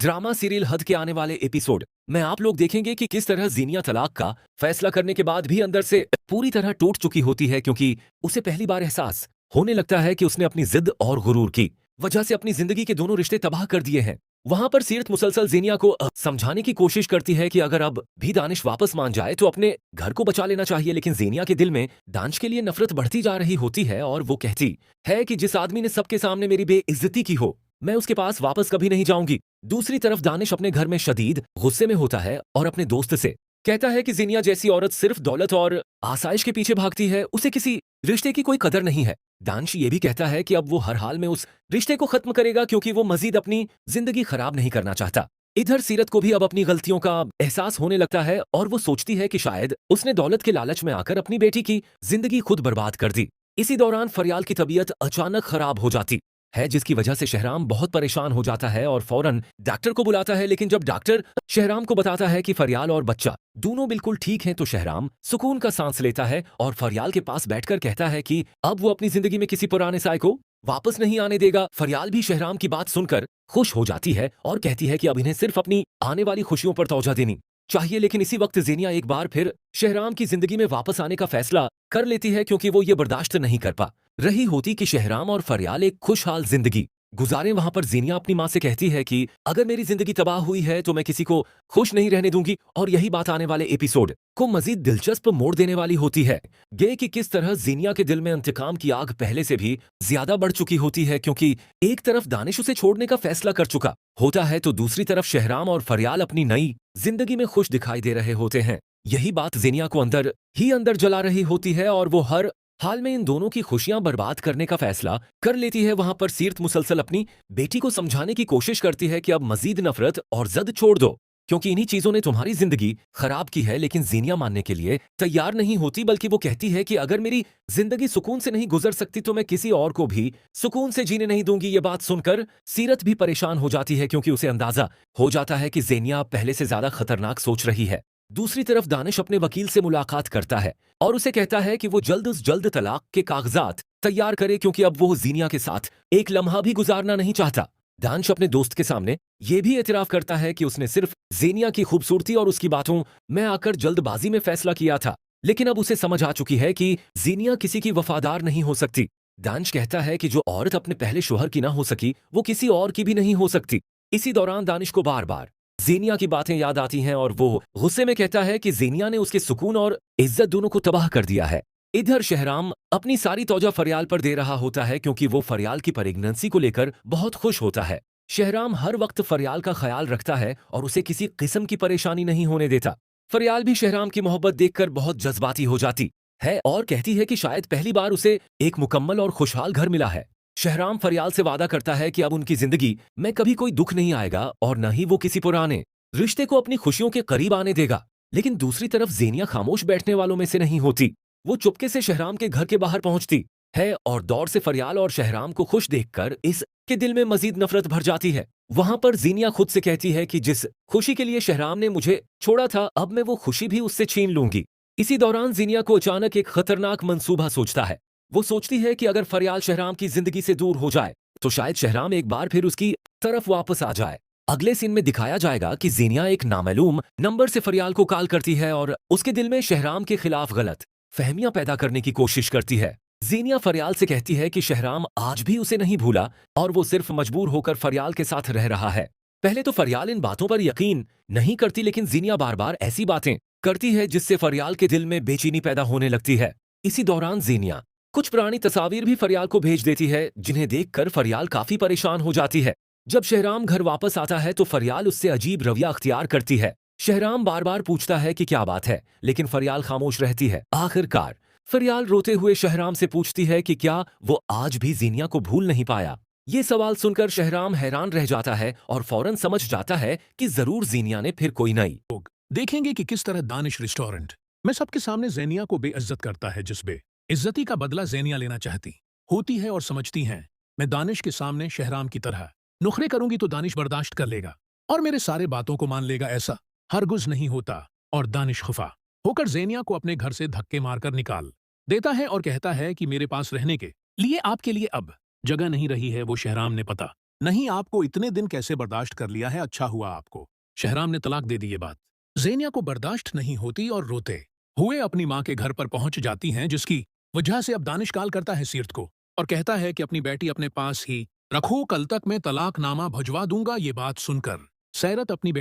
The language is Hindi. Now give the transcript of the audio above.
ड्रामा सीरियल हद के आने वाले एपिसोड में आप लोग देखेंगे कि किस तरह जीनिया तलाक का फैसला करने के बाद भी अंदर से पूरी तरह टूट चुकी होती है, क्योंकि उसे पहली बार एहसास होने लगता है कि उसने अपनी जिद और गुरूर की वजह से अपनी जिंदगी के दोनों रिश्ते तबाह कर दिए हैं। वहां पर सीरत मुसलसल जीनिया को समझाने की कोशिश करती है कि अगर अब भी दानिश वापस मान जाए तो अपने घर को बचा लेना चाहिए, लेकिन जीनिया के दिल में दानिश के लिए नफरत बढ़ती जा रही होती है और वो कहती है कि जिस आदमी ने सबके सामने मेरी बेइज्जती की हो, मैं उसके पास वापस कभी नहीं जाऊंगी। दूसरी तरफ दानिश अपने घर में शदीद गुस्से में होता है और अपने दोस्त से कहता है कि जीनिया जैसी औरत सिर्फ दौलत और आसाइश के पीछे भागती है, उसे किसी रिश्ते की कोई कदर नहीं है। दानिश ये भी कहता है कि अब वो हर हाल में उस रिश्ते को खत्म करेगा, क्योंकि वो मजीद अपनी जिंदगी खराब नहीं करना चाहता। इधर सीरत को भी अब अपनी गलतियों का एहसास होने लगता है और वो सोचती है कि शायद उसने दौलत के लालच में आकर अपनी बेटी की जिंदगी खुद बर्बाद कर दी। इसी दौरान फरियाल की तबीयत अचानक खराब हो जाती है, जिसकी वजह से शहराम बहुत परेशान हो जाता है और फौरन डॉक्टर को बुलाता है। लेकिन जब डॉक्टर शहराम को बताता है कि फरियाल और बच्चा दोनों बिल्कुल ठीक हैं, तो शहराम सुकून का सांस लेता है और फरियाल के पास बैठकर कहता है कि अब वो अपनी जिंदगी में किसी पुराने साय को वापस नहीं आने देगा। फरियाल भी शहराम की बात सुनकर खुश हो जाती है और कहती है कि अब इन्हें सिर्फ अपनी आने वाली खुशियों पर तवज्जो देनी चाहिए। लेकिन इसी वक्त जीनिया एक बार फिर शहराम की जिंदगी में वापस आने का फैसला कर लेती है, क्योंकि वो ये बर्दाश्त नहीं कर पा रही होती कि शहराम और फरियाल एक खुशहाल जिंदगी गुजारें। वहां पर जीनिया अपनी मां से कहती है कि अगर मेरी जिंदगी तबाह हुई है तो मैं किसी को खुश नहीं रहने दूंगी। और यही बात आने वाले एपिसोड को मजीद दिलचस्प मोड़ देने वाली होती है कि किस तरह जीनिया के दिल में इंतकाम की आग पहले से भी ज्यादा बढ़ चुकी होती है, क्योंकि एक तरफ दानिश उसे छोड़ने का फैसला कर चुका होता है तो दूसरी तरफ शहराम और फरियाल अपनी नई जिंदगी में खुश दिखाई दे रहे होते हैं। यही बात जीनिया को अंदर ही अंदर जला रही होती है और वो हर हाल में इन दोनों की खुशियां बर्बाद करने का फैसला कर लेती है। वहां पर सीरत मुसलसल अपनी बेटी को समझाने की कोशिश करती है कि अब मजीद नफरत और जद छोड़ दो, क्योंकि इन्हीं चीजों ने तुम्हारी जिंदगी खराब की है। लेकिन जीनिया मानने के लिए तैयार नहीं होती, बल्कि वो कहती है कि अगर मेरी जिंदगी सुकून से नहीं गुजर सकती तो मैं किसी और को भी सुकून से जीने नहीं दूंगी। ये बात सुनकर सीरत भी परेशान हो जाती है, क्योंकि उसे अंदाजा हो जाता है कि जीनिया पहले से ज्यादा खतरनाक सोच रही है। दूसरी तरफ दानिश अपने वकील से मुलाकात करता है और उसे कहता है कि वो जल्द तलाक के कागजात तैयार करे, क्योंकि अब वो जीनिया के साथ एक लम्हा भी गुजारना नहीं चाहता। दानिश अपने दोस्त के सामने ये भी एतराफ करता है कि उसने सिर्फ जीनिया की खूबसूरती और उसकी बातों में आकर जल्दबाजी में फैसला किया था, लेकिन अब उसे समझ आ चुकी है कि जीनिया किसी की वफादार नहीं हो सकती। दानिश कहता है कि जो औरत अपने पहले शोहर की ना हो सकी वो किसी और की भी नहीं हो सकती। इसी दौरान दानिश को बार बार जीनिया की बातें याद आती हैं और वो गुस्से में कहता है कि जीनिया ने उसके सुकून और इज्जत दोनों को तबाह कर दिया है। इधर शहराम अपनी सारी तवज्जो फरियाल पर दे रहा होता है, क्योंकि वो फरियाल की प्रेगनेंसी को लेकर बहुत खुश होता है। शहराम हर वक्त फरियाल का ख्याल रखता है और उसे किसी किस्म की परेशानी नहीं होने देता। फरियाल भी शहराम की मोहब्बत देखकर बहुत जज्बाती हो जाती है और कहती है कि शायद पहली बार उसे एक मुकम्मल और खुशहाल घर मिला है। शहराम फरियाल से वादा करता है कि अब उनकी जिंदगी में कभी कोई दुख नहीं आएगा और न ही वो किसी पुराने रिश्ते को अपनी खुशियों के करीब आने देगा। लेकिन दूसरी तरफ जीनिया खामोश बैठने वालों में से नहीं होती। वो चुपके से शहराम के घर के बाहर पहुंचती है और दौड़ से फरियाल और शहराम को खुश देखकर इसके दिल में मजीद नफरत भर जाती है। वहां पर जीनिया खुद से कहती है कि जिस खुशी के लिए शहराम ने मुझे छोड़ा था, अब मैं वो खुशी भी उससे छीन लूंगी। इसी दौरान जीनिया को अचानक एक खतरनाक मंसूबा सोचता है। वो सोचती है कि अगर फरियाल शहराम की जिंदगी से दूर हो जाए तो शायद शहराम एक बार फिर उसकी तरफ वापस आ जाए। अगले सीन में दिखाया जाएगा कि जीनिया एक नामालूम नंबर से फरियाल को कॉल करती है और उसके दिल में शहराम के खिलाफ गलत फहमियां पैदा करने की कोशिश करती है। जीनिया फरियाल से कहती है कि शहराम आज भी उसे नहीं भूला और वो सिर्फ मजबूर होकर फरियाल के साथ रह रहा है। पहले तो फरियाल इन बातों पर यकीन नहीं करती, लेकिन जीनिया बार बार ऐसी बातें करती है जिससे फरियाल के दिल में बेचैनी पैदा होने लगती है। इसी दौरान जीनिया कुछ पुरानी तस्वीर भी फरियाल को भेज देती है, जिन्हें देखकर फरियाल काफी परेशान हो जाती है। जब शहराम घर वापस आता है तो फरियाल उससे अजीब रवैया अख्तियार करती है। शहराम बार बार पूछता है कि क्या बात है, लेकिन फरियाल खामोश रहती है। आखिरकार फरियाल रोते हुए शहराम से पूछती है कि क्या वो आज भी जीनिया को भूल नहीं पाया। ये सवाल सुनकर शहराम हैरान रह जाता है और फौरन समझ जाता है कि जरूर जीनिया ने फिर कोई नई लोग देखेंगे कि किस तरह दानिश रेस्टोरेंट में सबके सामने ज़ेनिया को बेइज्जत करता है, जिस बेइज्जती का बदला ज़ेनिया लेना चाहती होती है और समझती हैं मैं दानिश के सामने शहराम की तरह नुखरे करूंगी तो दानिश बर्दाश्त कर लेगा और मेरे सारे बातों को मान लेगा। ऐसा हरगिज़ नहीं होता और दानिश खफा होकर ज़ेनिया को अपने घर से धक्के मारकर निकाल देता है और कहता है कि मेरे पास रहने के लिए आपके लिए अब जगह नहीं रही है। वो शहराम ने पता नहीं, आपको इतने दिन कैसे बर्दाश्त कर लिया है, अच्छा हुआ आपको। शहराम ने तलाक दे दी ये बात। ज़ेनिया को बर्दाश्त नहीं होती और रोते हुए अपनी माँ के घर पर पहुंच जाती हैं, जिसकी वजह से अब दानिश कॉल करता है सीरत को और कहता है कि अपनी बेटी अपने पास ही रखो, कल तक मैं तलाकनामा भिजवा दूंगा। ये बात सुनकर सैरत अपनी